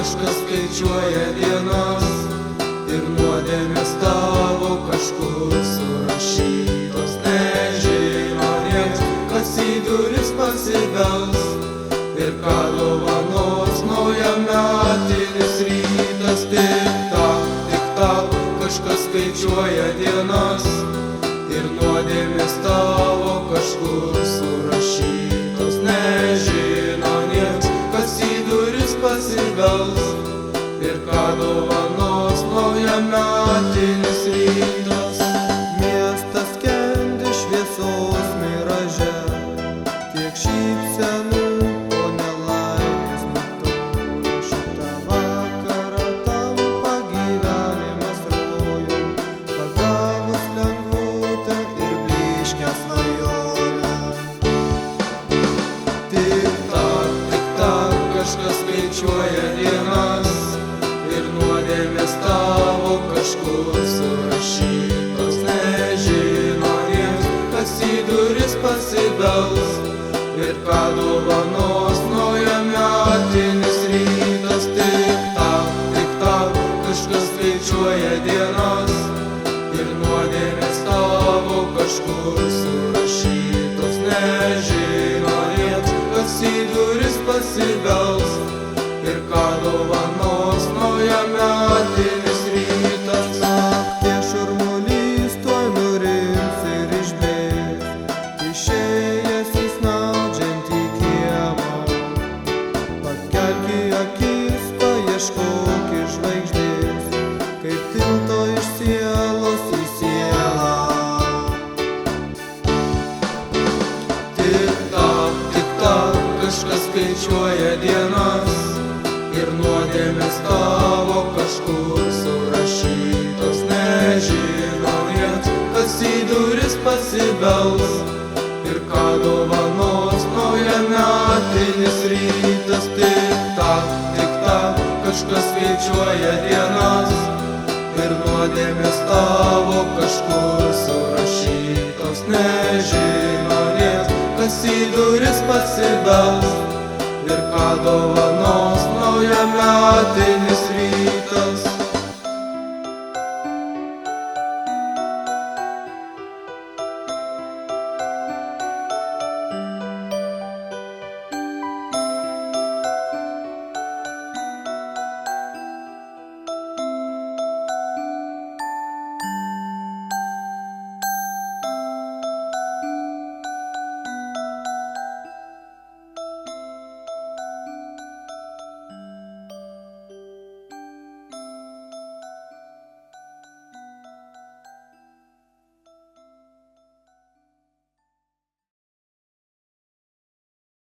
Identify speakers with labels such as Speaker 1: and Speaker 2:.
Speaker 1: kažkas skaičiuoja dienas ir nuodėmės tavo kažkur surašytos. Nežino nieks, kas į duris pasibels ir ką dovanos naujametinis rytas. Tik tau kažkas skaičiuoja dienas ir nuodėmės tavo kažkur surašytos. Nežino nieks, kas į duris pasibels ir ką dovanos naujametinis rytas.
Speaker 2: Miestas skendi šviesos miraže, tiek šypsenų po nelaimės metu. Šitą vakarą tampa gyvenimas rojum, pagavus lengvutę ir blyškią svajonę.
Speaker 1: Tik tak, kažkas skaičiuoja dienas ir nuodėmės tavo kažkur surašytos. Nežino nieks, kas į duris pasibels ir ką dovanos naujametinis rytas. Tik tau kažkas skaičiuoja dienas ir nuodėmės tavo kažkur surašytos. Nežino nieks, kas į duris pasibels ir ką dovanos naujametinis rytas.
Speaker 2: Naktį šurmulys tuoj nurims ir išbėgs, išėjęs į snaudžiantį kiemą. Pakelk į akis, paieškok iš žvaigždės, kaip tilto iš sielos į sielą.
Speaker 1: Tik tau kažkas skaičiuoja dienas ir nuodėmės tavo kažkur surašytos. Nežino nieks, kas į duris pasibels ir ką dovanos naujametinis rytas. Tik tau kažkas skaičiuoja dienas ir nuodėmės tavo kažkur surašytos. Nežino nieks, kas į duris pasibels ir ką dovanos naujametinis rytas.